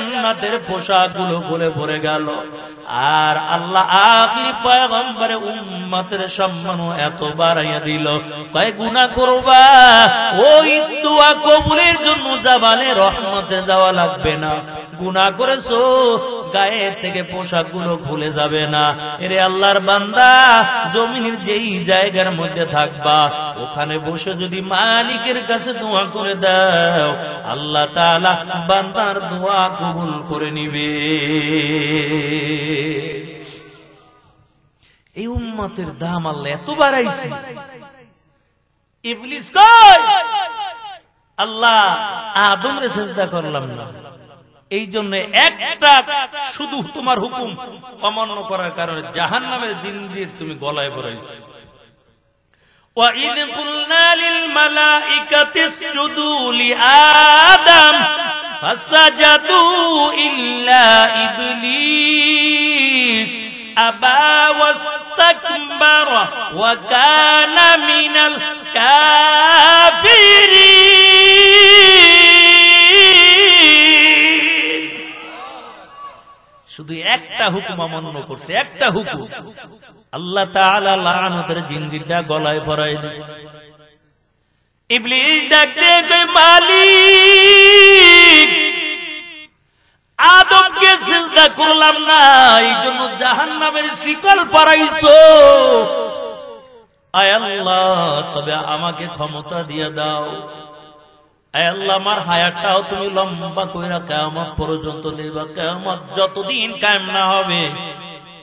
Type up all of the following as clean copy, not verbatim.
জান্নাতের পোশাকগুলো খুলে পড়ে গেল। আর আল্লাহ আখির পয়গম্বরে উম্মতের সম্মান এত বাড়াইয়া দিল, কয় গুনাহ করবা ওই দোয়া কবুলের জন্য জাবালে রহমতে যাওয়া লাগবে না, গুনাহ করেছো গায়ে থেকে পোশাকগুলো খুলে যাবে না। এরে আল্লাহর বান্দা, জমিনের যেই জায়গার মধ্যে থাকবা ওখানে বসে যদি মালিকের কাছে দোয়া করে দাও, আল্লাহ তাআলা বান্দার দোয়া কবুল করে নিবে। এই উম্মতের দাম আল্লাহ এত বাড়াইছে। ইবলিস কয় আল্লাহ আদমরে সিজদা করলাম না, এই জন্য একটা শুধু তোমার হুকুম অমান্য করার কারণে জাহান্নামের জিনজির তুমি গলায় পরাইছো। وَإِذْ قُلْنَا لِلْمَلَائِكَةِ اسْجُدُوا لِآدَمَ فَسَجَدُوا إِلَّا إِبْلِيسَ أَبَى وَاسْتَكْبَرَ وَكَانَ مِنَ الْكَافِرِينَ। শুধু একটা হুকুম অমান্য করছে, একটা হুকুম। আল্লাহ তাআলা লাআনতের জিনজিরটা গলায় পরাই দিছে। ইবলিস ডাকতে কই মালিক আদমকে সিজদা করলাম না, এই জন্য জাহান্নামের শিকল পরাইছো। আয় আল্লাহ, তবে আমাকে ক্ষমতা দিয়ে দাও। আয় আল্লাহ, আমার হায়াতটাও তুমি লম্বা কইরা কিয়ামত পর্যন্ত নেবা। কিয়ামত যতদিন কায়েম না হবে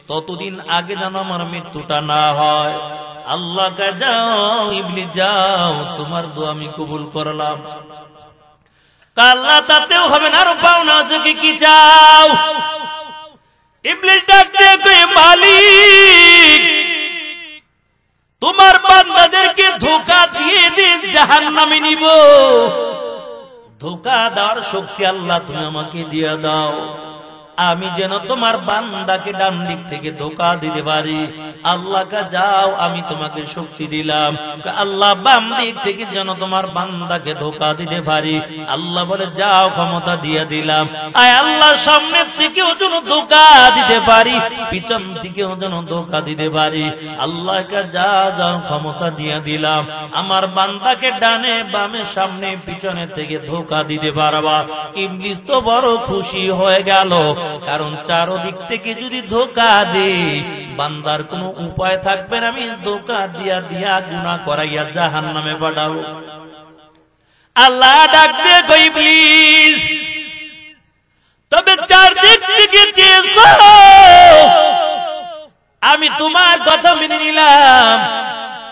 ততদিন আগে যেন আমার মৃত্যুটা না হয়। আল্লাহ কে যাও, ইবলিস যাও, তোমার দোয়া আমি কবুল করলাম। আল্লাহ তাতেও হবে না, আরো পাওনা আছে, কি চাও? ইবলিস ডাকতে কই মালিক তোমার বান্দাদেরকে ধোঁকা দিয়ে দিন জাহান্নামে নিব। ধোঁকা দেওয়ার শক্তি আল্লাহ তুমি আমাকে দিয়ে দাও, আমি যেন তোমার বান্দাকে ডান দিক থেকে ধোঁকা দিতে পারি। আল্লাহ কা যাও, আমি তোমাকে শক্তি দিলাম। আল্লাহ বাম দিক থেকে যেন তোমার বান্দাকে ধোঁকা দিতে পারি। আল্লাহ বলে যাও, ক্ষমতা দিয়ে দিলাম। আয় আল্লাহ, সামনের থেকেও যেন ধোঁকা দিতে পারি, পিছন থেকেও যেন ধোঁকা দিতে পারি। আল্লাহ কা যাও, ক্ষমতা দিয়ে দিলাম। আমার বান্দাকে ডানে বামে সামনে পিছনে থেকে ধোঁকা দিতে পারবা। ইবলিস তো বড় খুশি হয়ে গেল, কারণ চারদিক থেকে যদি ধোঁকা দেই বান্দার কোনো উপায় থাকবে না, আমি ধোঁকা দিয়া দিয়া গুনাহ করাইয়া জাহান্নামে পাঠাবো। আল্লাহ ডাক দিয়ে কই ইবলিস, তবে চারদিক থেকে চেয়েছো, আমি তোমার কথা মেনে নিলাম।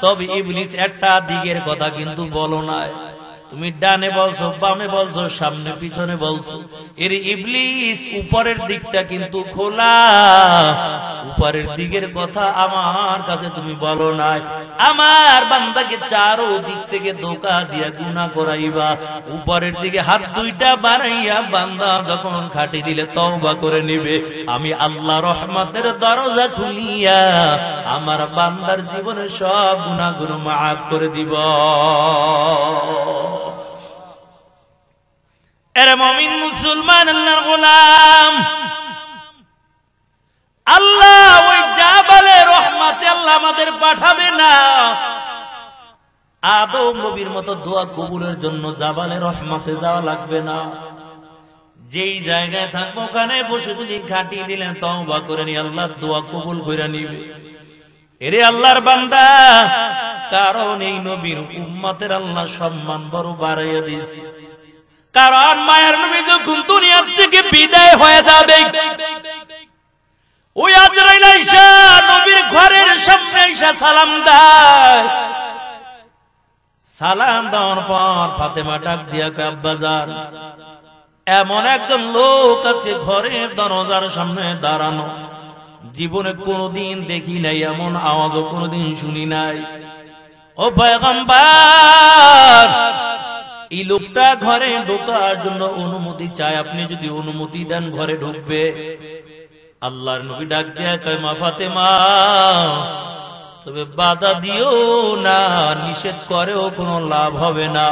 তবে ইবলিস একটা দিকের কথা কিন্তু বলো না, তুমি ডানে বলছো, বামে বলছো, সামনে পিছনে বলছো। এর ইবলিস উপরের দিকটা কিন্তু খোলা, উপরের দিকের কথা আমার কাছে তুমি বলো নাই। আমার বান্দাকে চারো দিক থেকে ধোঁকা দিয়া গুনাহ করাইবা। উপরের দিকে হাত দুইটা বাড়াইয়া বান্দা যখন খাটি দিলে তওবা করে নিবে, আমি আল্লাহ রহমতের দরজা খুলিয়া আমার বান্দার জীবনে সব গুনাহগুলো মাফ করে দিব। এরে মুমিন মুসলমান আল্লাহর গোলাম, আল্লাহ ওই জাবালে রহমতে আল্লাহ আমাদের পাঠাবে না। আদম নবীর মতো দোয়া কবুলের জন্য জাবালে রহমতে যাওয়া লাগবে না। যেই জায়গায় থাকবো ওখানে বসে যদি ঘাটি দিলেন তওবা করে নি, আল্লাহ দোয়া কবুল করে নিবে। এরে আল্লাহর বান্দা, কারণ এই নবীর উম্মতের আল্লাহ সম্মান বড় বাড়াইয়া দিয়েছে। কারণ মায়ের নবী যখন দুনিয়ার থেকে বিদায় হয়ে যাবে, ওই আজরাইল আইসা নবীর ঘরের সামনে আইসা সালাম দেয়। সালাম দেওয়ার পর ফাতেমা ডাক দিয়া কয়, আব্বাজান, এমন একজন লোক আজকে ঘরের দরজার সামনে দাঁড়ানো, জীবনে কোনদিন দেখি নাই, এমন আওয়াজও কোনদিন শুনি নাই। ও পয়গম্বর, এই লোকটা ঘরে ঢোকার জন্য অনুমতি চায়, আপনি যদি অনুমতি দেন ঘরে ঢুকবে। আল্লাহর নবী ডাক দিয়া কয়, মা ফাতেমা, তবে বাধা দিও না, নিষেধ করেও কোনো লাভ হবে না।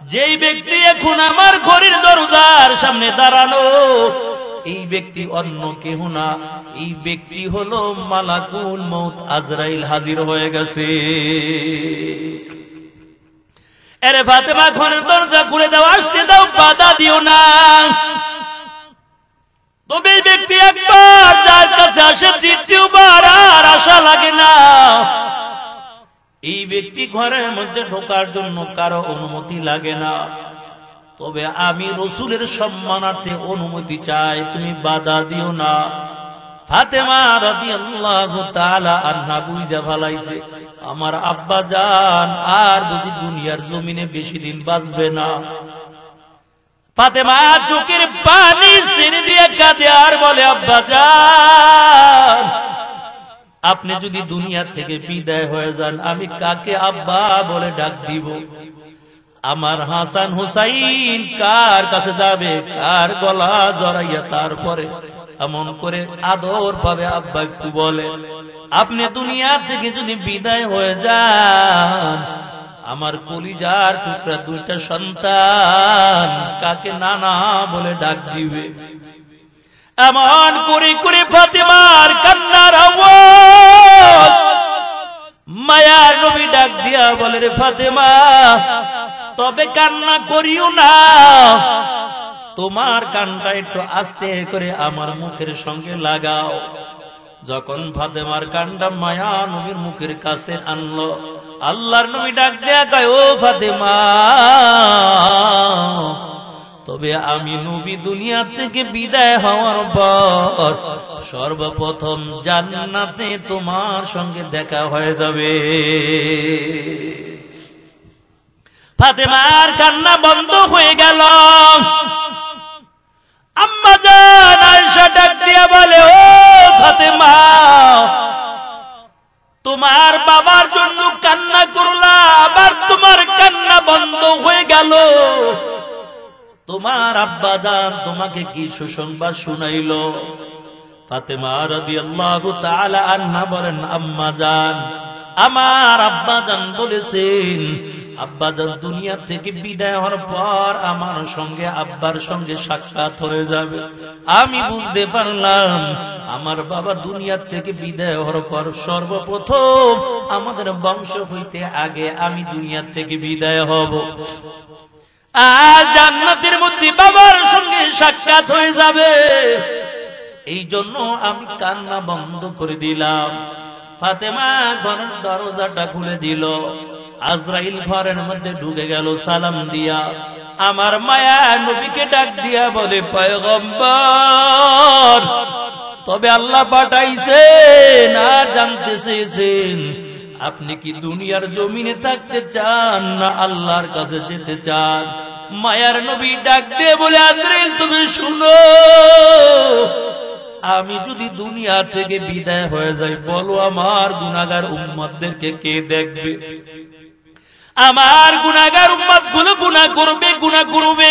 যেই ব্যক্তি এখন আমার ঘরের দরজার সামনে দাঁড়ানো, এই ব্যক্তি অন্য কেহ না, এই ব্যক্তি হলো মালাকুল মউত আজরাইল হাজির হয়ে গেছে। আরে ফাতেমা ঘরের দরজা খুলে দাও, আসতে দাও, বাধা দিও না। তবে এই ব্যক্তি একবার যার কাছে আসে দ্বিতীয়বার আর আশা লাগে না। এই ব্যক্তি ঘরের মধ্যে ঢোকার জন্য কারো অনুমতি লাগে না। তবে আমি রাসূলের সম্মানার্থে অনুমতি চাই, তুমি বাধা দিও না। ফাতেমা রাদিয়াল্লাহু তাআলা আনহা বুঝা ফেলাইছে আমার আব্বা জান আর বুঝি দুনিয়ার জমিনে বেশি দিন বাঁচবে না। ফাতেমা চোখের পানি ছেড়ে দিয়ে কাঁদে আর বলে, আব্বা জান আপনি যদি দুনিয়া থেকে বিদায় হয়ে যান, আমি কাকে আব্বা বলে ডাক দিব? আমার হাসান হুসাইন কার কাছে যাবে? কার গলা জড়াইয়া তারপরে এমন করে আদর পাবে? আব্বা একটু বলে, আপনি দুনিয়া থেকে যদি বিদায় হয়ে যান, আমার কলিজার টুকরা দুইটা সন্তান কাকে নানা বলে ডাক দিবে? এমন করে করে ফাতেমার কান্নার আওয়াজ মায়ার নবী ডাক দিয়া বলে, রে ফাতেমা তবে কান্না করিও না, তোমার কানটা একটু আস্তে করে আমার মুখের সঙ্গে লাগাও। যখন ফাতেমার কানটা মায়া নবীর মুখের কাছে আনলো, আল্লাহর নবী ডাক দেয়া কয়, ও ফাতেমা তবে আমি নবী দুনিয়া থেকে বিদায় হওয়ার পর সর্বপ্রথম জান্নাতে তোমার সঙ্গে দেখা হয়ে যাবে। ফাতেমার কান্না বন্ধ হয়ে গেল। আম্মা জান আয়েশা ডাক দিয়া বলে, ও ফাতেমা তোমার বাবার জন্য কান্না করলা, আবার তোমার কান্না বন্ধ হয়ে গেল। তোমার আব্বা জান তোমাকে কি সুসংবাদ শুনাইলো? ফাতেমা রাদিয়াল্লাহু তাআলা আনহা বলেন, আম্মা জান আমার আব্বা জান বলেছেন, আব্বা জান দুনিয়া থেকে বিদায় হওয়ার পর আমার সঙ্গে আব্বার সঙ্গে সাক্ষাৎ হয়ে যাবে। আমি বুঝতে পারলাম আমার বাবা দুনিয়া থেকে বিদায় হওয়ার পর সর্বপ্রথম আমাদের বংশ হইতে আগে আমি দুনিয়া থেকে বিদায় হব, আর জান্নাতের মধ্যে বাবার সঙ্গে সাক্ষাৎ হয়ে যাবে। এই জন্য আমি কান্না বন্ধ করে দিলাম। ফাতেমা ঘরের দরজাটা খুলে দিল। আজরাইল ঘরের মধ্যে ঢুকে গেল সালাম দিয়া। আমার মায়া নবীকে ডাক দিয়া বলে, পয়গম্বর তবে আল্লাহ পাঠাইছেন আর জানতে চেয়েছেন আপনি কি দুনিয়ার জমিনে থাকতে চান না আল্লাহর কাছে যেতে চান? মায়ার নবী ডাক দিয়ে বলে, আজরাইল তুমি শুনো, আমি যদি দুনিয়া থেকে বিদায় হয়ে যাই, বলো আমার গুনাহগার উম্মতদেরকে কে দেখবে? আমার গুনাহগার উম্মত গুলো গুনাহ করবে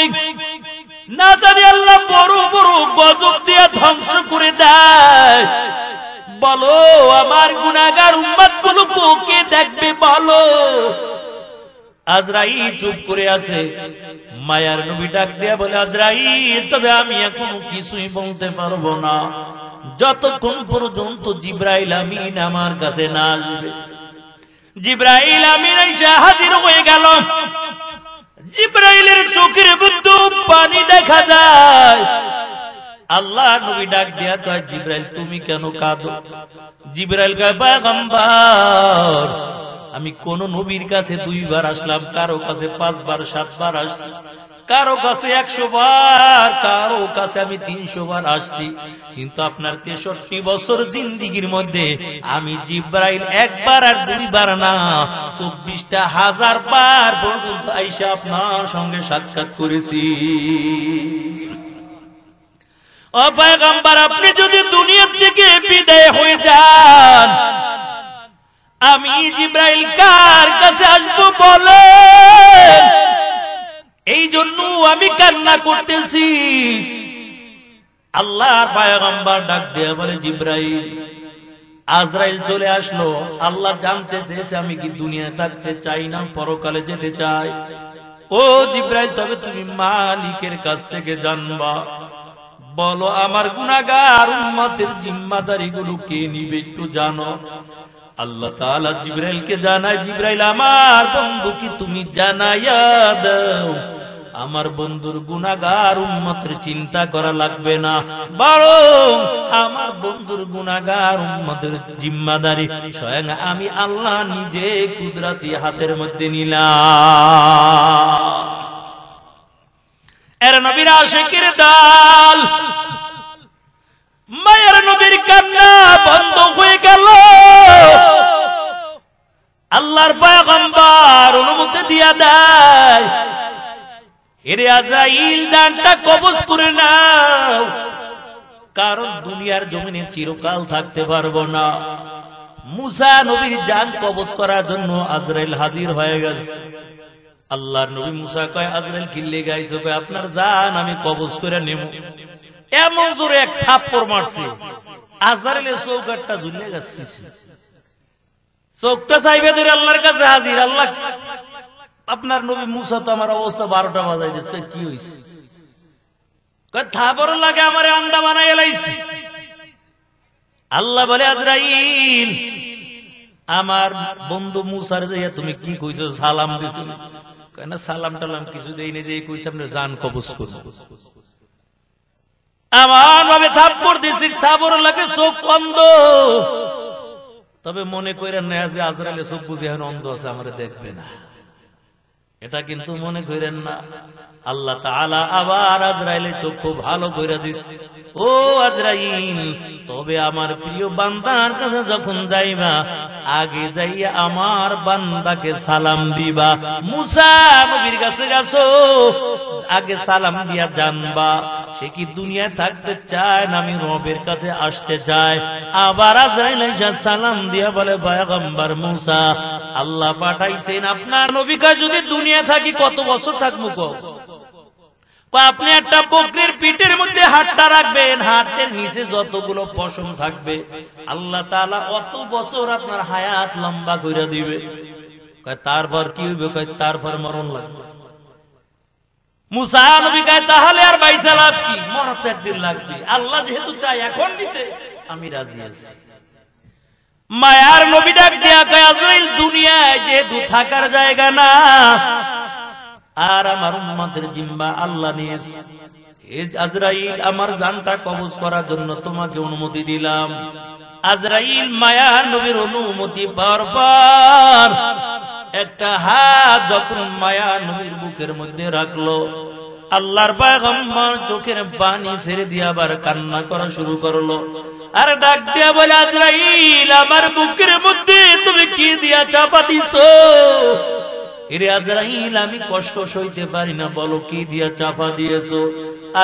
না জানি আল্লাহ বড় বড় গজব দিয়ে ধ্বংস করে দেয়। বলো আমার গুনাহগার উম্মত গুলো কে দেখবে বলো? আজরাইল চুপ করে আছে। মায়ার নবী ডাক দিয়া বলে, আজরাইল তবে আমি এখনো কিছুই বলতে পারবো না যতক্ষণ পর্যন্ত জিবরাইল আমিন আমার কাছে না আসবে। জিবরাইল আমিন এসে হাজির হয়ে গেল। জিবরাইলের চোখের মধ্যে পানি দেখা যায়। আল্লাহ নবী ডাক দিয়া কয়, জিবরাইল তুমি কেন কাঁদো? জিবরাইল কয়, পয়গম্বর আমি কোন নবীর কাছে 2 বার আসলাম, কারো কাছে 5 বার 7 বার আসছি, কারো কাছে 100 বার, কারো কাছে আমি 300 বার আসছি, কিন্তু আপনার 63 বছর জিন্দেগীর মধ্যে আমি জিবরাইল 1 বার আর 2 বার না 24টা হাজার বার পর্যন্ত আইসা আপনার সঙ্গে সাক্ষাৎ করেছি। ও পয়গম্বর আপনি যদি দুনিয়া থেকে বিদায় হয়ে যান, আমি জিবরাইল কার কাছে আসবো বলেন? এই জন্য আমি কান্না করতেছি। আল্লাহর পয়গম্বর ডাক দিয়ে বলে, জিবরাইল আজরাইল চলে আসলো। আল্লাহ জানতে চেয়েছে আমি কি দুনিয়া থাকতে চাই না পরকালে যেতে চাই। ও জিব্রাইল, তবে তুমি মালিকের কাছ থেকে জানবা, বলো আমার গুনাহগার উম্মতের জিম্মাদারি গুলো কে নিবে একটু জানো। আল্লাহ তাআলা জিব্রাইলকে জানায়, জিব্রাইল আমার বন্ধু কি তুমি জানাইয়া দাও, আমার বন্ধুর গুনাহগার উম্মতের চিন্তা করা লাগবে না, বরং আমার বন্ধুর গুনাহগার উম্মতের জিম্মাদারি স্বয়ং আমি আল্লাহ নিজে কুদরতি হাতের মধ্যে নিলাম। এর নবীর আশিকের দল, মায়ের নবীর কান্না বন্ধ হয়ে গেল। আল্লাহর পয়গম্বর অনুমতি দিয়া দেয়, এরে আজরাইল জানটা কবজ করে নাও, কারণ দুনিয়ার জমিনে চিরকাল থাকতে পারবো না। মুসা নবীর জান কবজ করার জন্য আজরাইল হাজির হয়ে গেছে। আল্লাহর নবী মুসা কয়, আজরাইল কিল্লে গাইছো? কয় আপনার জান আমি কবজ করে নেব। এমন জোরে এক থাপ্পড় মারছে, আজরাইলের চৌকাটটা ঝুলে গেছে, চোখটা চাইবে ধরে আল্লাহর কাছে হাজির। আল্লাহ, আপনার নবী মুসা তো আমার অবস্থা 12টা বাজাই দিচ্ছে, কি হয়েছে? থাপড় লাগে আমারে আন্ডা বানাই এলাইছি। আল্লাহ বলে, আজরাইল আমার বন্ধু মুসার যে তুমি কি কইছো, সালাম দিছো? কয় না, সালাম টালাম কিছু দেইনি, যে কইছে আপনি জান কবজ করুন। আমার ভাবে থাপ্পড় দিছি, থাপড় লাগে চোখ অন্ধ। তবে মনে করেন না যে আজরাইলের চোখ বুঝে এখন অন্ধ আছে, আমারে দেখবে না, এটা কিন্তু মনে করেন না। আল্লাহ তাআলা আবার আজরাইলের চোখ খুব ভালো করে দিছে। ও আজরাইল, তবে আমার প্রিয় বান্দার কাছে যখন যাইবা, আগে যাইয়া আমার বান্দাকে সালাম দিবা। মুসা নবীর কাছে গেছো, আগে সালাম দিয়া জানবা সে কি দুনিয়ায় থাকতে চায় না আমি রবের কাছে আসতে চায়। আবার আজরাইল এসে সালাম দিয়া বলে, পয়গম্বর মুসা, আল্লাহ পাঠাইছেন আপনার নবীকে যদি দুনিয়া থাকি কত বছর থাকবো? আপনি একটা বকরির পিঠের মধ্যে হাতটা রাখবেন, হাতের নিচে যতগুলো পশম থাকবে আল্লাহ তাআলা অত বছর আপনার হায়াত লম্বা করে দিবে। তারপর কি হইবে? তারপর মরণ লাগবে। মুসা নবী কয়, তাহলে আর বাইসা লাভ কি? মরণ তো একদিন লাগবে, আল্লাহ যেহেতু চাই এখন নিতে আমি রাজি আছি। মায়ার নবী ডাক দিয়া কয়, আজরাইল দুনিয়ায় যেহেতু থাকার জায়গা না, আর আমার উম্মতের জিম্মা আল্লাহ নিয়েছে, আজরাইল আমার জানটা কবজ করার জন্য তোমাকে অনুমতি দিলাম। আজরাইল মায়া নবীর অনুমতি পাওয়ার পর একটা হাত যখন মায়া নবীর বুকের মধ্যে রাখলো, আল্লাহর পয়গম্বর চোখের পানি ছেড়ে দিয়ে আবার কান্না করা শুরু করলো। আর ডাক দিয়া বলে, আজরাইল আমার বুকের মধ্যে তুমি কি দিয়া চাপা দিছো? এরে আজরাইল আমি কষ্ট সইতে পারি না, বলো কি দিয়া চাপা দিয়েছো?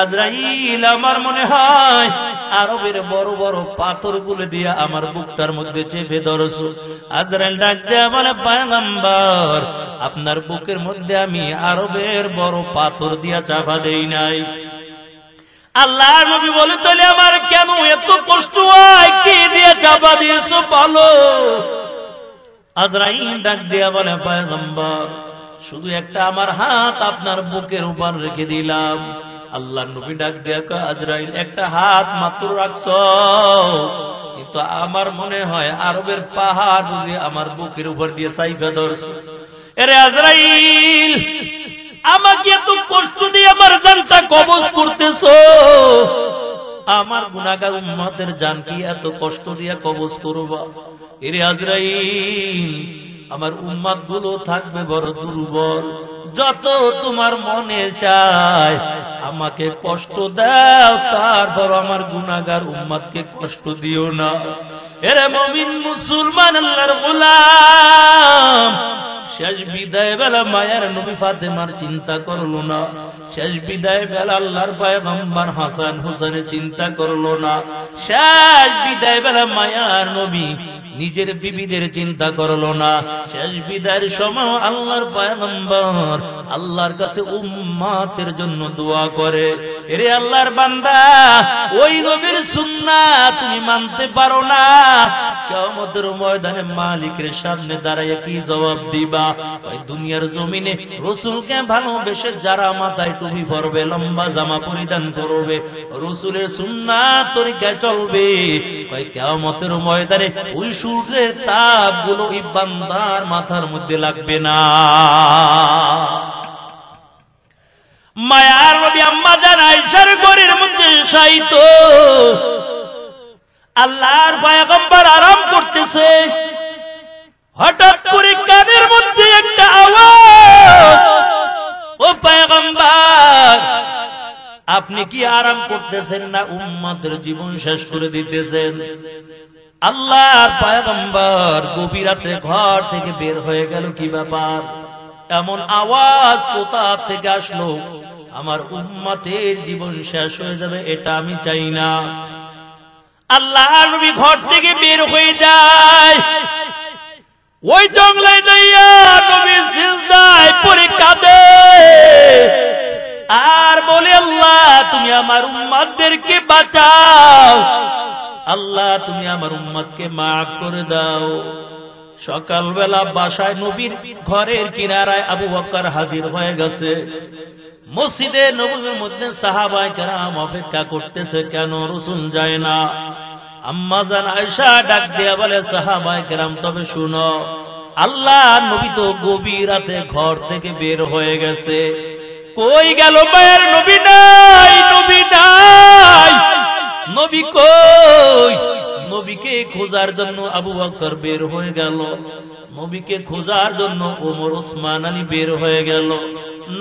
আজরাইল আমার মনে হয় আরবের বড় বড় পাথর গুলো দিয়া আমার বুকটার মধ্যে চেপে ধরছো। আজরাইল ডাক দেয়া বলে, পয়গম্বর আপনার বুকের মধ্যে আমি আরবের বড় পাথর দিয়া চাপা দেই নাই। আল্লাহ নবী বলে, তাহলে আমার কেন এত কষ্ট হয়? কি দিয়া চাপা দিয়েছো বলো? আজরাইল ডাক দিয়া বলে, পয়গম্বর শুধু একটা আমার হাত আপনার বুকের উপর রেখে দিলাম। আল্লাহ নবী ডাক দিয়া কয়, আজরাইল একটা হাত মাত্র রাখছো, কিন্তু আমার মনে হয় আরবের পাহাড় বুঝে আমার বুকের উপর দিয়ে সাইফা ধরছো। এরে আজরাইল আমাকে এত কষ্ট দিয়ে আমার জানটা কবজ করতেছো, আমার গুনাহগার উম্মতের জান কি এত কষ্ট দিয়ে কবজ করবা? এরে আজরাইল আমার উম্মত গুলো থাকবে বড় দুর্বল, যত তোমার মনে চায় আমাকে কষ্ট দাও, তারপর আমার গুনাহগার উম্মতকে কষ্ট দিও না। এরে মুমিন মুসলমান আল্লাহর গোলাম, শেষ বিদায় বেলা মায়ের নবী ফাতেমার চিন্তা করলো না, শেষ বিদায় বেলা আল্লাহর পয়গম্বর হাসান হুসেনের চিন্তা করলো না, শেষ বিদায় বেলা মায়ার নবী নিজের বিবিদের চিন্তা করলো না। শেষ বিদায়ের সময় আল্লাহর পয়গম্বর আল্লাহর কাছে উম্মতের জন্য দোয়া করে, এরে আল্লাহর বান্দা ওই নবীর সুন্নাত তুমি মানতে পারো না, কিয়ামতের ময়দানে মালিকের সামনে দাঁড়াইয়া কি জবাব দিবা? ওই দুনিয়ার জমিনে রাসূলকে ভালোবেসে যারা মাথায় টুপি পরবে, লম্বা জামা পরিধান করবে, রাসূলের সুন্নাত তরিকায় চলবে, ওই কিয়ামতের ময়দানে ওই সূর্যের তাপগুলো এই বান্দার মাথার মধ্যে লাগবে না। মায়ার নবী আম্মা জান আয়েশার ঘরের মধ্যে শায়িত, আল্লাহর পয়গম্বর আরাম করতেছে। হঠাৎ করে কানের মধ্যে একটা আওয়াজ, ও পয়গম্বর আপনি কি আরাম করতেছেন না উম্মতের জীবন শেষ করে দিতেছেন? আল্লাহর পয়গম্বর গভীর রাতে ঘর থেকে বের হয়ে গেল, কি ব্যাপার? এমন আওয়াজ কোথা থেকে আসলো? আমার উম্মতের জীবন শেষ হয়ে যাবে, এটা আমি চাই না। আল্লাহর নবী ঘর থেকে বের হয়ে যায়, ওই জঙ্গলে যাইয়া নবী সিজদায় পড়ে কাঁদে আর বলে, আল্লাহ তুমি আমার উম্মতদেরকে বাঁচাও, আল্লাহ তুমি আমার উম্মতকে মাফ করে দাও। সকালবেলা বাসায় নবীর ঘরের কিনারায় আবু বকর হাজির হয়ে গেছে। মসজিদে নববীর মধ্যে সাহাবায়ে কেরাম অপেক্ষা করতেছে, কেন রাসূল যায় না? আম্মা জান আয়েশা ডাক দিয়া বলে, সাহাবায়ে কেরাম তবে শুনো, আল্লাহ নবী তো গভীর রাতে ঘর থেকে বের হয়ে গেছে। কই গেল মায়ের নবী? নাই, নবী নাই, নবী কই? নবীকে খোঁজার জন্য আবু বকর বের হয়ে গেল, নবীকে খোঁজার জন্য ওমর ওসমান আলী বের হয়ে গেল।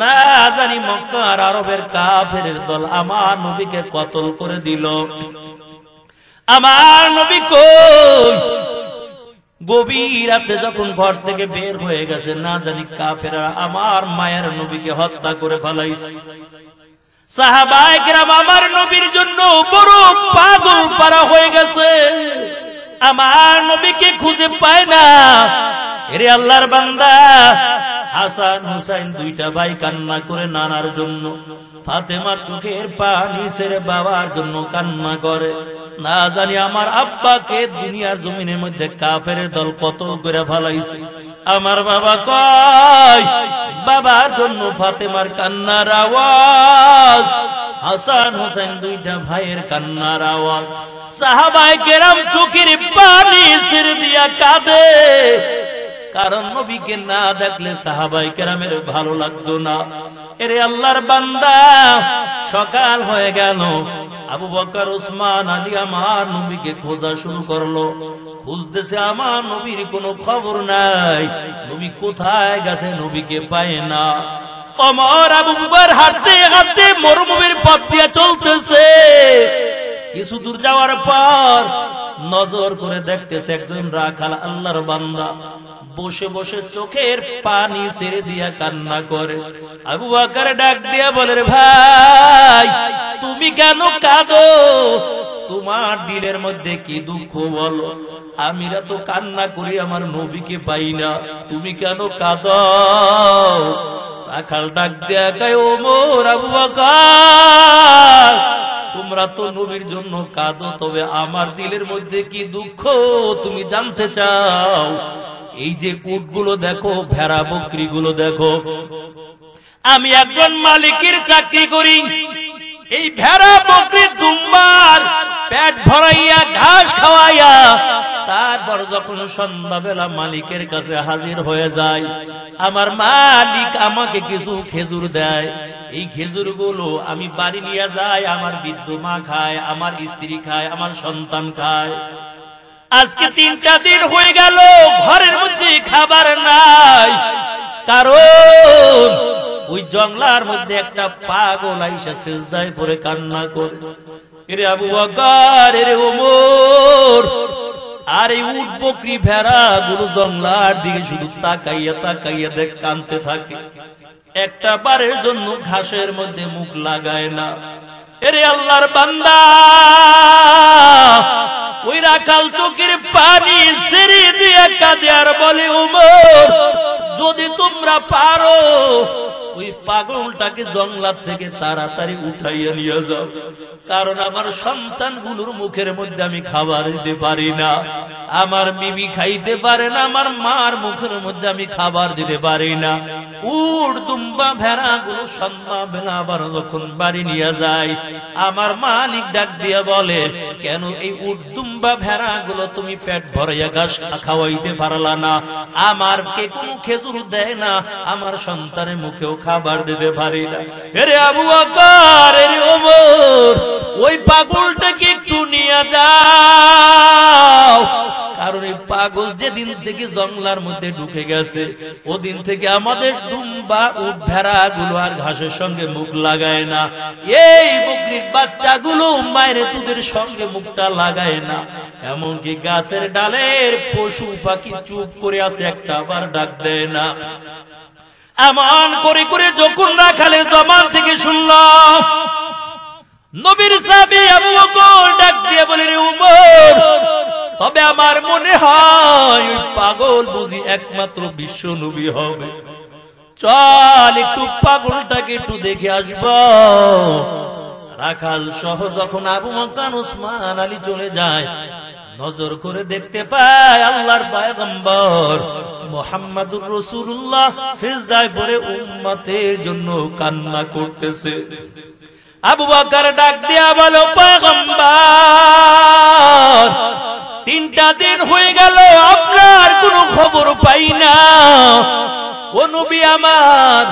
না জানি মক্কার আরবের কাফেরের দল আমার নবীকে কতল করে দিল। আমার নবী কই? গভীর রাতে যখন ঘর থেকে বের হয়ে গেছে, না জানি কাফেররা আমার মায়ের নবীকে হত্যা করে ফেলাইছে। সাহাবায়ে কেরাম আমার নবীর জন্য বড় পাগল পারা হয়ে গেছে, আমার নবীকে খুঁজে পায় না। এরে আল্লাহর বান্দা, হাসান হুসাইন দুইটা ভাই কান্না করে নানার জন্য, ফাতেমা চোখের পানি ছেড়ে বাবার জন্য কান্না করে। না জানি আমার আব্বাকে দুনিয়ার জমিনের মধ্যে কাফেরের দল কত করে ফেলাইছে। আমার বাবা কয়, বাবার জন্য ফাতেমার কান্নার আওয়াজ, হাসান হুসাইন দুইটা ভাইয়ের কান্নার আওয়াজ। সাহাবায়ে কেরাম চোখের পানি ছেড়ে দিয়া কাঁদে, কারণ নবীকে না দেখলে সাহাবায়ে কেরামের ভালো লাগতো না। এরে আল্লাহর বান্দা, সকাল হয়ে গেল, আবু বকর ওসমান আলী আমার নবীকে খোঁজা শুরু করলো। খুঁজতেছে, আমার নবীর কোনো খবর নাই, নবী কোথায় গেছে নবীকে পায় না। ওমর আবু বকর হাঁটতে হাঁটতে মরুভূমির পথ দিয়ে চলতেছে। কিছু দূর যাওয়ার পর নজর করে দেখতেছে একজন রাখাল আল্লাহর বান্দা বসে বসে চোখের পানি ছেড়ে দিয়া কান্না করে। আবু বকর ডাক দিয়া বলে, ভাই তুমি কেন কাঁদো? তোমার দিলের মধ্যে কি দুঃখ বলো? আমিরা তো কান্না করি আমার নবীকে পাই না, তুমি কেন কাঁদো? রাখাল ডাক দিয়া কয়, ওমর আবু বকর তোমরা তো নবীর জন্য কাঁদো, তবে আমার দিলের মধ্যে কি দুঃখ তুমি জানতে চাও? এই যে উটগুলো দেখো, ভেড়া বকরিগুলো দেখো, আমি একজন মালিকের চাকরি করি। এই ভেড়া বকরি দুম্বার পেট ভরাইয়া ঘাস খাওয়াইয়া তারপর যখন সন্ধ্যাবেলা মালিকের কাছে হাজির হয়ে যায়, আমার মালিক আমাকে কিছু খেজুর দেয়। এই খেজুর গুলো আমি বাড়ি নিয়ে যাই, আমার বৃদ্ধ মা খায়, আমার স্ত্রী খায়, আমার সন্তান খায়। আজকে 3টা দিন হয়ে গেল ঘরের মধ্যে খাবার নাই, কারণ ওই জঙ্গলার মধ্যে একটা পাগল আইসা সিজদায় পড়ে কান্না করে। এরে আবু বকর, এরে ওমর, আর এই উট বকরি ভেড়া গুলো জঙ্গলার দিকে শুধু তাকাইয়া তাকাইয়া দেখ কাঁদতে থাকে, একটা বারের জন্য ঘাসের মধ্যে মুখ লাগায় না। এরে আল্লাহর বান্দা, ওই রাখাল চোখের পানি ছেড়ে দিয়ে কাঁদে আর বলে, ওমর যদি তোমরা পারো ওই পাগলটাকে জঙ্গলার থেকে তাড়াতাড়ি উঠাইয়া নিয়ে যাও, কারণ আমার সন্তানগুলোর মুখের মধ্যে আমি খাবার দিতে পারি না, আমার বিবি খাইতে পারে না, আমার মার মুখের মধ্যে আমি খাবার দিতে পারি না। উট দুম্বা ভেড়াগুলো সন্ধ্যাবেলা আবার যখন বাড়ি নিয়ে যায়, আমার মালিক ডাক দিয়া বলে, কেন এই উট দুম্বা ভেড়াগুলো তুমি পেট ভরাইয়া ঘাস খাওয়াইতে পারলা না? আমার কে কোনো খেজুর দেয় না, আমার সন্তানের মুখেও খাবার দিতে পারি না। এরে আবু বকর, এরে ওমর, ওই পাগলটাকে একটু নিয়ে যাও, কারণ এই পাগল যেদিন থেকে জঙ্গলার মধ্যে ঢুকে গেছে ওদিন থেকে আমাদের দুম্বা উট ভেড়া গুলো আর ঘাসের সঙ্গে মুখ লাগায় না, এই বকরির বাচ্চাগুলো মায়ের দুধের সঙ্গে মুখটা লাগায় না, এমনকি গাছের ডালের পশু পাখি চুপ করে আছে, একটা আবার ডাক দেয় না। এমন করে করে যখন না খালে জবান থেকে শুনলাম, নবীর সাহাবী আবু বকর ডাক দিয়ে বলে, রে উমর, তবে আমার মনে হয় ওই পাগল বুঝি একমাত্র বিশ্ব নবী হবে, চল একটু পাগলটাকে একটু দেখে আসব। রাখাল সহ যখন আবু বকর ওসমান আলী চলে যায়, নজর করে দেখতে পায় আল্লাহর পয়গম্বর মুহাম্মদুর রাসূলুল্লাহ সিজদায় পড়ে উম্মতের জন্য কান্না করতেছে। আবু বকর ডাক দিয়া বলো, পয়গম্বর, 3টা দিন হয়ে গেল আপনার কোনো খবর পাই না। ও নবী আমার,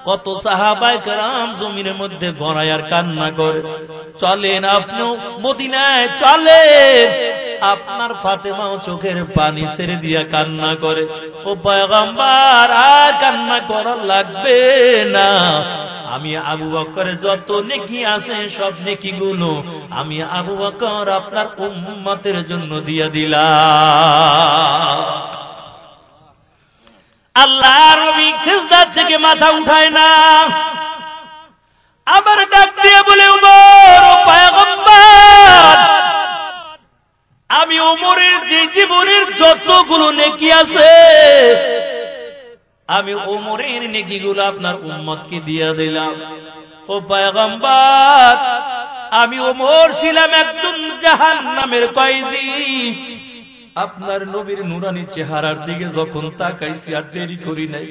কত সাহাবায়ে কেরাম জমিনের মধ্যে গড়ায় আর কান্না করে, চলেন আপনি মদিনায় চলেন। আপনার ফাতেমাও চোখের পানি ছেড়ে দিয়া কান্না করে। ও পয়গম্বর, আর কান্না করা লাগবে না, আমি আবু বকরের যত নেকি আছে সব নেকি গুলো আমি আবু বকর আপনার উম্মতের জন্য দিয়া দিলাম। আল্লাহর নবী সিজদা থেকে মাথা উঠায় না, আবার ডাক দিয়ে বলে, উমর, ও পয়গম্বর, আমি উমরের যে জীবনের যতগুলো নেকি আছে আমি উমরের নেকিগুলো আপনার উম্মতকে দিয়া দিলাম। ও পয়গম্বর, আমি উমর ছিলাম একদম জাহান্নামের কয়েদি, আপনার নবীর নুরানি চেহারার দিকে যখন তাকাইছি আর দেরি করি নাই,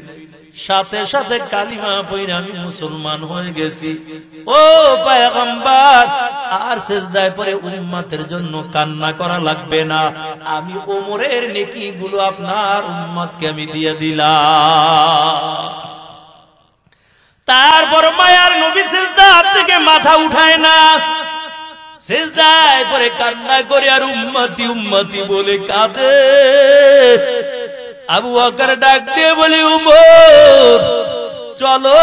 সাথে সাথে কালিমা পড়ে আমি মুসলমান হয়ে গেছি। ও পয়গম্বর, আর সিজদায় পড়ে উম্মতের জন্য কান্না করা লাগবে না, আমি ওমরের নেকিগুলো আপনার উম্মতকে আমি দিয়ে দিলাম। তারপর মায়ার নবী সিজদা থেকে মাথা উঠায় না, সিজদায় পড়ে কান্না করে আর উম্মতি উম্মতি বলে কাঁদে। আবু বকর ডাক দিয়ে বলে, উমর, চলো,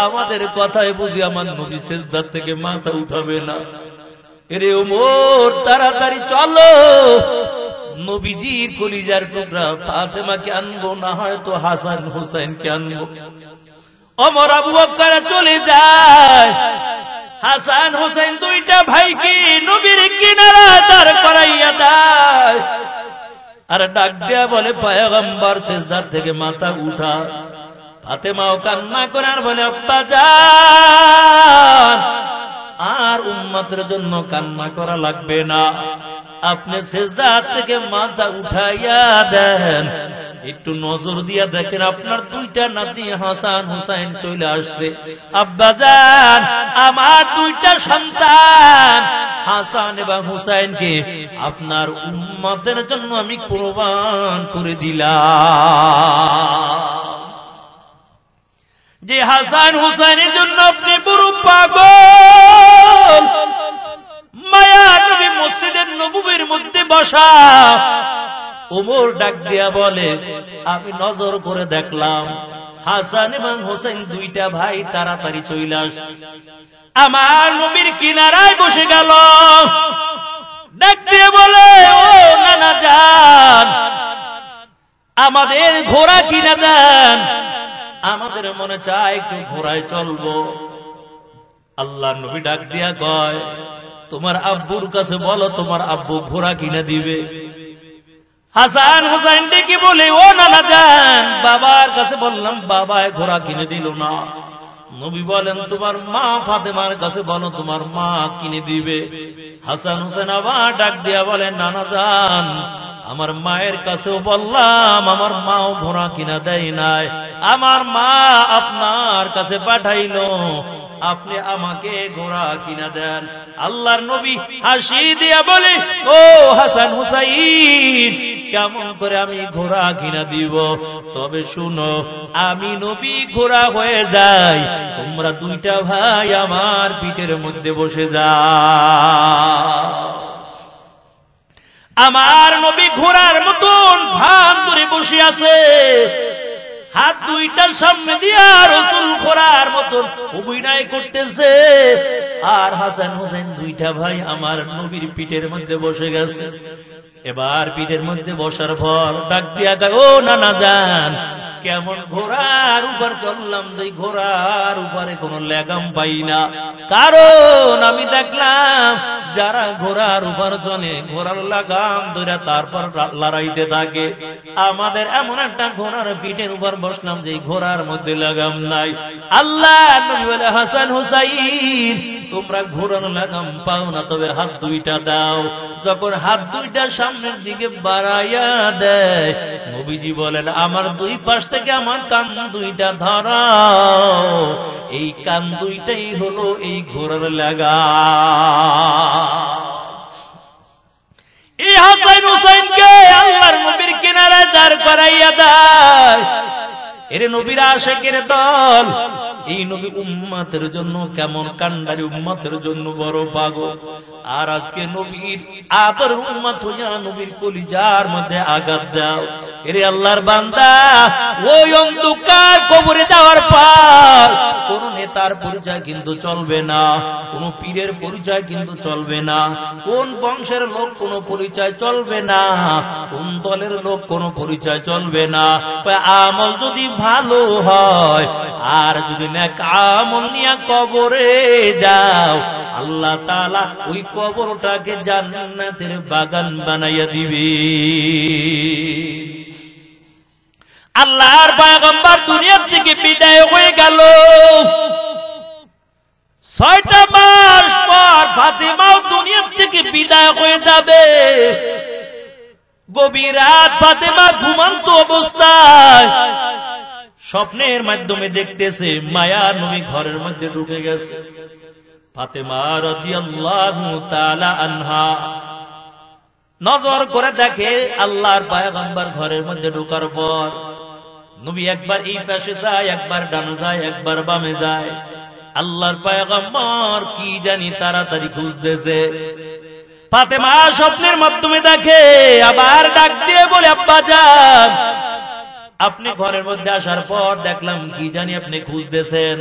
আমাদের কথায় বুঝি আমার নবী সিজদা থেকে মাথা উঠাবে না। এরে উমর, তাড়াতাড়ি চলো, নবীজির কলিজার টুকরা ফাতেমাকে আনবো, না হয়তো হাসান হুসাইনকে আনবো। ওমর আবু বকর চলে যায়, হাসান হুসাইন 2টা ভাইকে নবীর কিনারা দাঁড় করাইয়া দেয়, আর ডাক দিয়া বলে, পয়গম্বর সিজদা থেকে মাথা উঠা। ফাতেমাও কান্না করে আর বলে, আব্বা জান, আর উম্মতের জন্য কান্না করা লাগবে না, আপনি সিজদা থেকে মাথা উঠাইয়া দেন। একটু নজর দিয়া দেখেন আপনার 2টা নাতি হাসান হুসাইন চলে আসছে। আব্বা জান, আমার 2টা সন্তান হাসান এবং হুসাইনকে আপনার উম্মতের জন্য আমি কুরবান করে দিলাম। যে হাসান হুসাইনের জন্য আপনি বড় পাগল, মায়া নবী মসজিদের নববীর মধ্যে বসা। ওমর ডাক দিয়া বলে, আমি নজর করে দেখলাম হাসান এবং হোসেন 2টা ভাই তাড়াতাড়ি চলে আসে, আমার নবীর কিনারায় বসে গেল। ডাক দিয়ে বলে, ও নানা জান, আমাদের ঘোড়া কিনা দেন, আমাদের মনে চায় একটু ঘোড়ায় চলবো। আল্লাহ নবী ডাক দিয়া কয়, তোমার আব্বুর কাছে বলো তোমার আব্বু ঘোড়া কিনা দিবে। হাসান হুসাইন ডেকে বলে, ও নানা যান, বাবার কাছে বললাম, বাবায় ঘোড়া কিনে দিল না। নবী বলেন, তোমার মা ফাতেমার কাছে বলো, তোমার মা কিনে দিবে। হাসান হুসেন আবার ডাক দিয়া বলেন, নানা যান, আমার মায়ের কাছেও বললাম, আমার মাও ঘোড়া কিনা দেয় নাই। আমার মা আপনার কাছে পাঠাইলো, আপনি আমাকে ঘোড়া কিনা দেন। আল্লাহর নবী হাসি দিয়া বলে, ও হাসান হুসাইন, কেমন করে আমি ঘোড়া কিনা দিব? তবে শুনো, আমি নবী ঘোড়া হয়ে যাই, তোমরা দুইটা ভাই আমার পিঠের মধ্যে বসে যাও। আমার নবী ঘোড়ার মতন ভান ধরে বসে আছে, হাত দুইটার সামনে দিয়া রাসূল ঘোড়ার মতন অভিনয় করতেছে, আর হাসান হুসাইন দুইটা ভাই আমার নবীর পিঠের মধ্যে বসে গেছে। এবার পিঠের মধ্যে বসার পর ডাক দিয়া কয়, ও নানা যান, কেমন ঘোড়ার উপর চললাম, যে ঘোড়ার উপরে কোনো লেগাম পাই না। কারণ আমি দেখলাম যারা ঘোড়ার উপর চলে, ঘোড়ার লাগাম ধরে তারপর লড়াইতে থাকে। আমাদের এমন একটা ঘোড়ার পিঠের উপর বসলাম যে ঘোড়ার মধ্যে লাগাম নাই। আল্লাহ নবী বলে, হাসান হুসাইন, তোমরা ঘোড়ার লাগাম পাও না, তবে হাত দুইটা দাও। যখন হাত দুইটা সামনের দিকে বাড়াইয়া দেয়, নবীজি বলেন, আমার দুই পাশ থেকে আমার কান দুইটা ধরাও। এই কান দুইটাই হলো এই ঘোড়ার লাগাম। এই হাসান হুসাইনকে আল্লাহর নবীর কিনারায় দাঁড় করাইয়া দেয়। এরে নবীর আশিকের দল, এই নবী উম্মতের জন্য কেমন কান্ডারি, উম্মতের জন্য বড় পাগল। আর আজকে নবীর আদর উম্মত হইয়া নবীর কলিজার মধ্যে আঘাত দাও। এরে আল্লাহর বান্দা, ওই অন্ধকার কবরে যাওয়ার পর কোন নেতার পরিচয় কিন্তু চলবে না, কোন পীরের পরিচয় কিন্তু চলবে না, কোন বংশের লোক কোন পরিচয় চলবে না, কোন দলের লোক কোন পরিচয় চলবে না। আমল যদি ভালো হয় আর যদি নেক আমল নিয়ে কবরে যাও, আল্লাহ তাআলা ওই কবরটাকে জান্নাতের বাগান বানাইয়া দিবে। আল্লাহর পয়গম্বর দুনিয়া থেকে বিদায় হয়ে গেল। 6টা মাস পর ফাতেমাও দুনিয়া থেকে বিদায় হয়ে যাবে। গভীর রাত ফাতেমা ঘুমন্ত অবস্থায় স্বপ্নের মাধ্যমে দেখতেছে মায়ার নবী ঘরের মধ্যে ঢুকে গেছে। ফাতেমা রাদিয়াল্লাহু তাআলা আনহা নজর করে দেখে আল্লাহর পয়গম্বর ঘরের মধ্যে ঢোকার পর নবী একবার এই পাশে যায়, একবার ডানে যায়, একবার বামে যায়। আল্লাহর পয়গম্বর কি জানি তাড়াতাড়ি খুঁজতেছে। ফাতেমা স্বপ্নের মাধ্যমে দেখে, আবার ডাক দিয়ে বলে, আব্বা যান, আপনি ঘরের মধ্যে আসার পর দেখলাম কি জানি আপনি খুঁজতেছেন।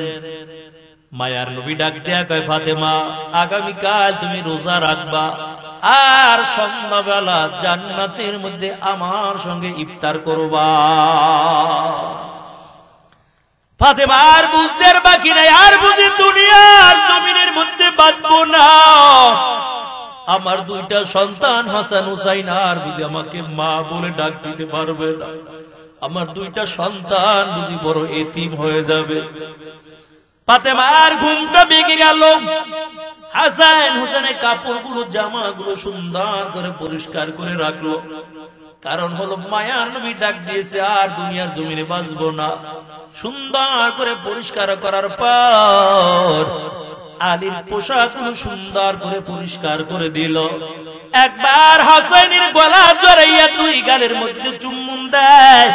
মায়ার নবী ডাক দেয়া কয়, ফাতেমা, আগামীকাল তুমি রোজা রাখবা আর সন্ধ্যাবেলা জান্নাতের মধ্যে আমার সঙ্গে ইফতার করবা। ফাতেমা আর বুঝতে বাকি নাই, আর বুঝি দুনিয়ার জমিনের মধ্যে বাঁচবো না। আমার দুইটা সন্তান হাসান হুসাইন আর বুঝি আমাকে মা বলে ডাক দিতে পারবে না। আমার দুইটা সন্তান বুঝি বড় এতিম হয়ে যাবে। ফাতেমার ঘুমটা ভেঙে গেল। হাসান হুসাইনের কাপড়গুলো, জামাগুলো সুন্দর করে পরিষ্কার করে রাখলো। কারণ হলো মায়ার নবী ডাক দিয়েছে আর দুনিয়ার জমিনে বাঁচবো না। সুন্দর করে পরিষ্কার করার পর আলীর পোশাকগুলো সুন্দর করে পরিষ্কার করে দিল। একবার হাসানের গলা জড়াইয়া দুই গালের মধ্যে চুম্বন দেয়,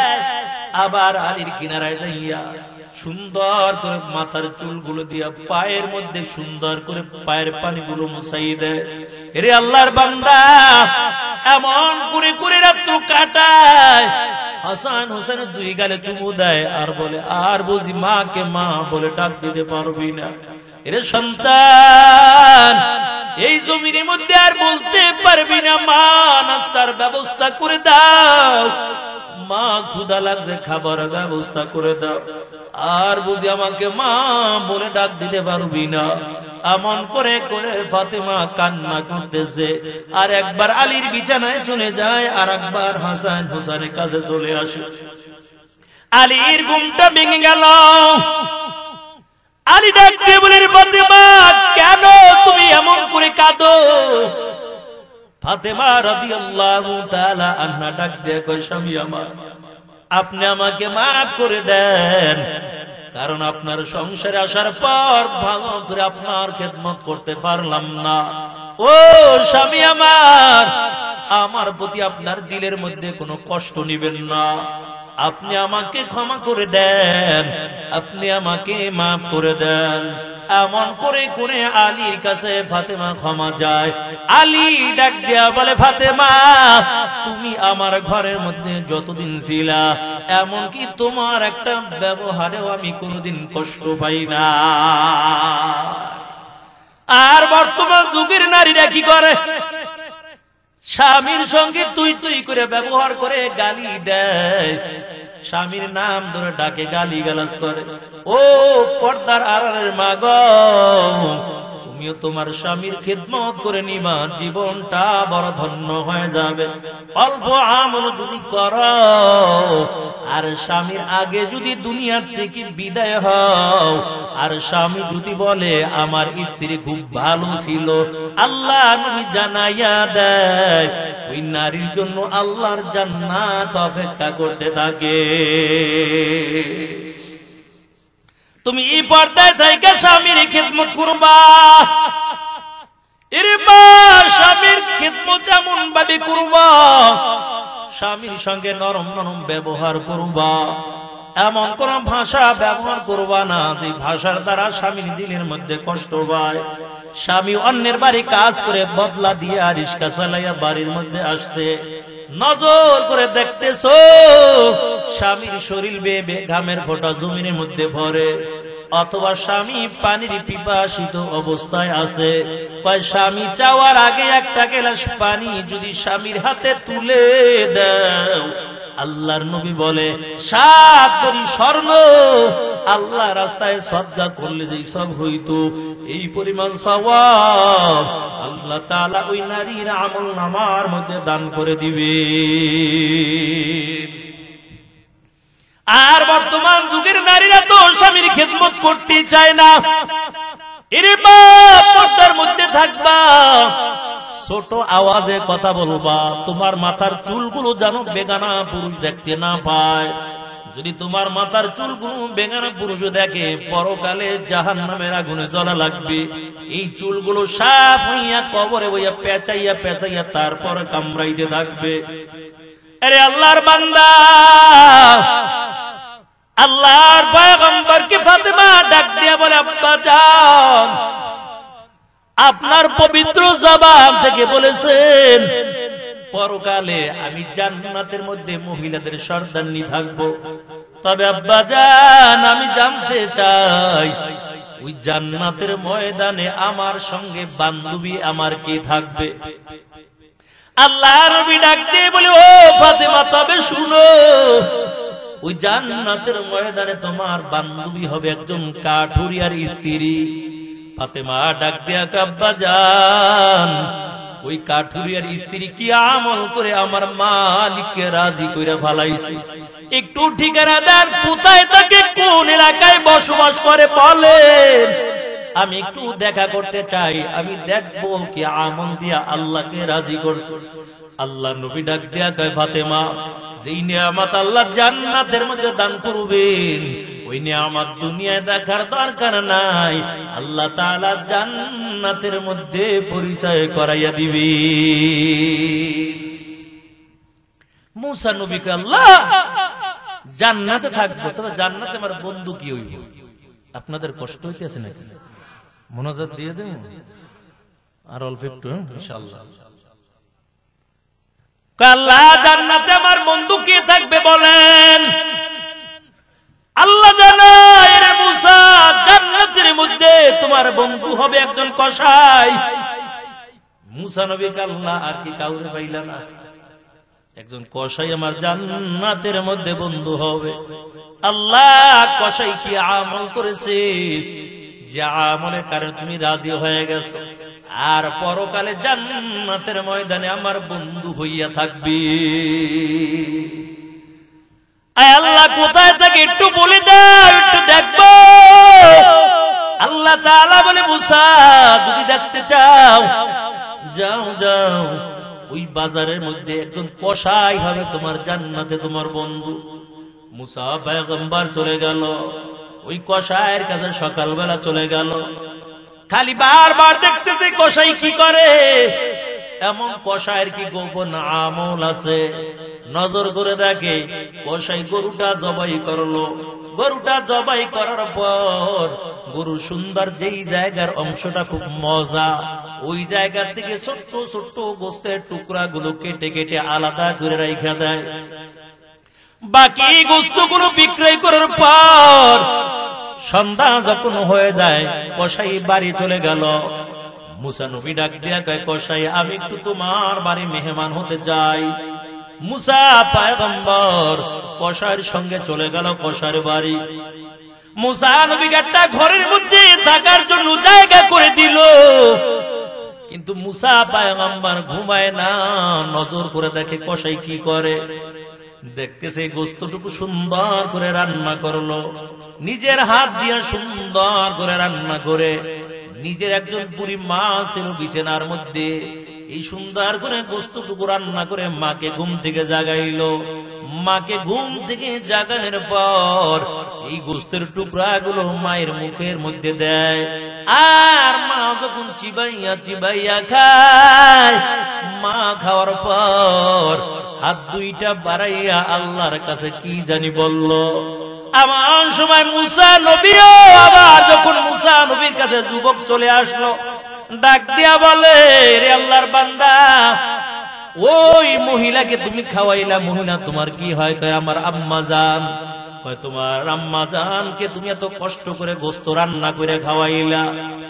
আবার আলীর কিনারায় যাইয়া সুন্দর করে মাথার চুলগুলো দিয়া পায়ের মধ্যে সুন্দর করে পায়ের পানিগুলো মুছাই দেয়। রে আল্লাহর বান্দা, এমন করে করে রাত্র কাটায়। হাসান হুসাইন দুই গালে চুমু দেয় আর বলে, আর বুঝি মাকে মা বলে ডাক দিতে পারবি না? এরে সন্তান, এই জমিনের মধ্যে আর বলতে পারবি না মা, নাস্তার ব্যবস্থা করে দাও। মা ক্ষুধা লাগছে, খাবার ব্যবস্থা করে দাও। আর বুঝি আমাকে মা বলে ডাক দিতে পারবি না। এমন করে করে ফাতেমা কান্না করতেছে। আর একবার আলীর বিছানায় চলে যায়, আর একবার হাসান হোসেনের কাছে চলে আসে। আলীর ঘুমটা ভেঙে গেল। আলী ডাক দিয়ে বলে, ফাতেমা কেন তুমি এমন করে কাঁদো? ফাতেমা রাদিয়াল্লাহু তাআলা আনহা ডাক দিয়ে কয়, স্বামী আমার, আপনি আমাকে মাফ করে দেন, কারণ আপনার সংসারে আসার পর ভালো করে আপনার খেদমত করতে পারলাম না। ও স্বামী আমার, আমার প্রতি আপনার দিলের মধ্যে কোনো কষ্ট নিবেন না, আপনি আমাকে ক্ষমা করে দেন, আপনি আমাকে মাফ করে দেন। এমন করে করে আলীর কাছে ফাতেমা ক্ষমা যায়। আলী ডাক দিয়া বলে, ফাতেমা তুমি আমার ঘরের মধ্যে যতদিন ছিলা, এমনকি তোমার একটা ব্যবহারেও আমি কোনোদিন কষ্ট পাই না। আর বর্তমান যুগের নারীরা কি করে? স্বামীর সঙ্গে তুই তুই করে ব্যবহার করে গালি দেয়, স্বামীর নাম ধরে ডাকে গালি গালাজ করে। ও পর্দার আড়ালের মা গো, তুমিও তোমার স্বামীর খেদমত করে নিবা, জীবনটা বড় ধন্য হয়ে যাবে। অল্প আমল যদি করো, আর স্বামীর আগে যদি দুনিয়ার থেকে বিদায় হও, আর স্বামী যদি বলে আমার স্ত্রী খুব ভালো ছিল, আল্লাহ নবী জানাইয়া দেয় ওই নারীর জন্য আল্লাহর জান্নাত অপেক্ষা করতে থাকে। তুমি এই পর্দায় থেকে স্বামীর খেদমত করবা। এর মা, স্বামীর খেদমত এমন ভাবে করবা, স্বামীর সঙ্গে নরম নরম ব্যবহার করবা, এমন কোন ভাষা ব্যবহার করবা না যে ভাষার দ্বারা স্বামীর দিলের মধ্যে কষ্ট পায়। স্বামী অন্যের বাড়ি কাজ করে বদলা দিয়ে রিস্কা চালাইয়া বাড়ির মধ্যে আসছে, নজর করে দেখতেছো স্বামীর শরীর বেয়ে বেয়ে ঘামের ফোঁটা জমিনের মধ্যে ভরে, অথবা স্বামী পানির পিপাসিত অবস্থায় আছে, কয় স্বামী চাওয়ার আগে একটা গ্লাস পানি যদি স্বামীর হাতে তুলে দাও, আল্লাহর নবী বলে 7 ভরি স্বর্ণ আল্লাহ রাস্তায় সদকা করলে যেই সব হইতো, এই পরিমাণ সওয়াব আল্লাহ তাআলা ওই নারীর আমলনামার মধ্যে দান করে দিবে। আর বর্তমান যুগের নারীরা তো স্বামীর খেদমত করতে চায় না। এরে বাপ, পর্দার মধ্যে থাকবা, ছোট আওয়াজে কথা বলবা, তোমার মাথার চুলগুলো যেন বেগানা পুরুষ দেখতে না পায়। যদি তোমার মাথার চুলগুলো বেগানা পুরুষ দেখে, পরকালে জাহান্নামের আগুনে জ্বলা লাগবে। এই চুলগুলো সাফ হইয়া কবরে বইয়া পেঁচাইয়া পেঁচাইয়া তারপর কামড়াইতে থাকবে। আরে আল্লাহর বান্দা, আল্লাহর পয়গম্বরকে ফাতেমা ডাক দিয়া বলে, আব্বা জান, আপনার পবিত্র জবান থেকে বলেছেন পরকালে আমি জান্নাতের মধ্যে মহিলাদের সর্দারনি থাকবো। তবে আব্বা জান, আমি জানতে চাই ওই জান্নাতের ময়দানে আমার সঙ্গে বান্ধবী আমার কে থাকবে? আল্লাহ নবী ডাক দিয়ে বলে, ও ফাতেমা, তবে শুনো, ওই জান্নাতের ময়দানে তোমার বান্ধবী হবে একজন কাঠুরিয়ার স্ত্রী। ফাতেমা ডাক দিয়া, আব্বা জান, ওই কাঠুরিয়ার স্ত্রী কি আমল করে আমার মালিককে রাজি কইরা ভালাইছে? একটু ঠিকানা দেন, কোথায় থাকে, কোন এলাকায় বসবাস করে বলেন, আমি একটু দেখা করতে চাই, আমি দেখবো কি আমল দিয়া আল্লাহকে রাজি করছে। আল্লাহ নবী ডাক দিয়া কয়, ফাতেমা, যেই নিয়ামত আল্লাহ জান্নাতের মধ্যে দান করবেন, ওই নিয়ামত দুনিয়ায় দেখার দরকার নাই, আল্লাহ তাআলা জান্নাতের মধ্যে পরিচয় করাইয়া দিবে। মুসা নবীকে আল্লাহ জান্নাতে থাকবো, তবে জান্নাতে আমার বন্ধু কি হইব? আপনাদের কষ্ট হইতেছে নাকি? মোনাজাত দিয়ে দেন আর অল্প একটু, ইনশাআল্লাহ। আল্লাহ জান্নাতে আমার বন্ধু কে থাকবে বলেন? আল্লাহ জানায়, রে মুসা, জান্নাতের মধ্যে তোমার বন্ধু হবে একজন কসাই। মুসা নবী আল্লাহ আর কি কাউরে পাইলা না? একজন কসাই আমার জান্নাতের মধ্যে বন্ধু হবে। আল্লাহ, কসাই কি আমল করেছে যে আমলের কারণে তুমি রাজি হয়ে গেছো, আর পরকালে জান্নাতের ময়দানে আমার বন্ধু হইয়া থাকবি। আল্লাহ কোথায় থাকে একটু বলে দাও, একটু দেখবো। আল্লাহ তাআলা বলে, মুসা যদি দেখতে চাও যাও যাও, ওই বাজারের মধ্যে একজন কসাই হবে তোমার জান্নাতে তোমার বন্ধু। মুসা পয়গম্বর চলে গেল ওই কসাইয়ের কাছে, সকালবেলা চলে গেল। খালি বারবার দেখতেছে কসাই কি করে। এমন কসাইয়ের কি গোপন আমল আছে? নজর করে দেখে কসাই গরুটা জবাই করলো। গরুটা জবাই করার পর গরু সুন্দর যেই জায়গার অংশটা খুব মজা, ওই জায়গা থেকে ছোট্ট ছোট্ট গোস্তের টুকরা গুলো কেটে কেটে আলাদা করে রাখা দেয়। বাকি গোস্তগুলো বিক্রয় করার পর সন্ধ্যা যখন হয়ে যায়, কসাই বাড়ি চলে গেল। মুসা নবী ডাক দিয়া কয়, কসাই আমি একটু তোমার বাড়ি মেহমান হতে যাই। মুসা পয়গম্বর কসাইয়ের সঙ্গে চলে গেল কসাইয়ের বাড়ি। মুসা নবী একটা ঘরের মধ্যে থাকার জন্য জায়গা করে দিল, কিন্তু মুসা পয়গম্বর ঘুমায় না, নজর করে দেখে কসাই কি করে। দেখতেছে গোস্তটুকু সুন্দর করে রান্না করলো, নিজের হাত দিয়ে সুন্দর করে রান্না করে। নিজের একজন বুড়ি মা ছিল বিছানার মধ্যে, এই সুন্দর করে গোস্তটুকু রান্না করে মাকে ঘুম থেকে জাগাইলো। মাকে ঘুম থেকে জাগানোর পর এই গোস্তের টুকরা গুলো মায়ের মুখের মধ্যে দেয়। আর মা যখন চিবাইয়া চিবাইয়া খায়, মা খাওয়ার পর হাত দুইটা বাড়াইয়া আল্লাহর কাছে কি জানি বলল। এমন সময় মুসা নবীও আবার যখন মুসা নবীর কাছে যুবক চলে আসলো, ডাক দিয়া বলে, রে আল্লাহর বান্দা, ওই মহিলাকে তুমি খাওয়াইলা, মহিলা তোমার কি হয়? কয় আমার আম্মা জান। কয় তোমার আম্মা জানকে তুমি এত কষ্ট করে গোস্ত রান্না করে খাওয়াইলা,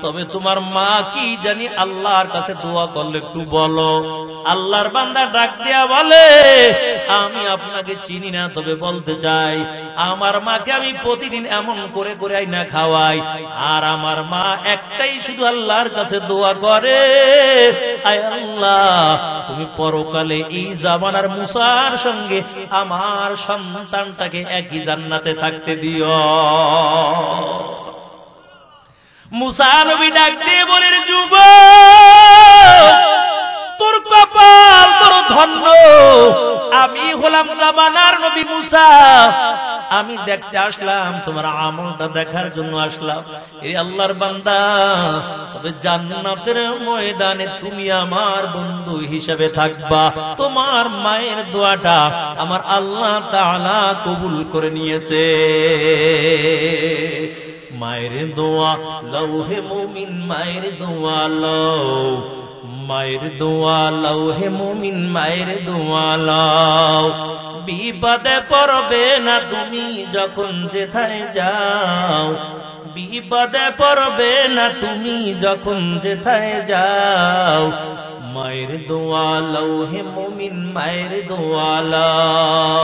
তবে তোমার মা কি জানি আল্লাহর কাছে দোয়া করলে একটু বলো। আল্লাহর বান্দা ডাক দিয়া বলে, আমি আপনাকে চিনি না, তবে বলতে চাই আমার মাকে আমি প্রতিদিন এমন করে করে আইনা খাওয়াই, আর আমার মা একটাই শুধু আল্লাহর কাছে দোয়া করে, আয় আল্লাহ তুমি পরকালে এই জামানার মুসার সঙ্গে আমার সন্তানটাকে একই জান্নাতে থাকতে দিও। মুসা নবী ডাক দিয়ে বলেন, যুবক তোর কপাল বড় ধন্য, আমি হলাম জামানার নবী মুসা। আমি দেখতে আসলাম, তোমার আমলটা দেখার জন্য আসলাম। এই আল্লাহর বান্দা, তবে জান্নাতের ময়দানে তুমি আমার বন্ধু হিসেবে থাকবা। তোমার মায়ের দোয়াটা আমার আল্লাহ তাআলা কবুল করে নিয়েছে। মায়ের দোয়া লও হে মুমিন, মায়ের দোয়া লও, মায়ের দোয়া লও হে মুমিন, মায়ের দোয়া লও। বিপদে পড়বে না তুমি যখন যেথায় যাও, বিপদে পড়বে না তুমি যখন যেথায় যাও। মায়ের দোয়া লও হে মুমিন, মায়ের দোয়া লও।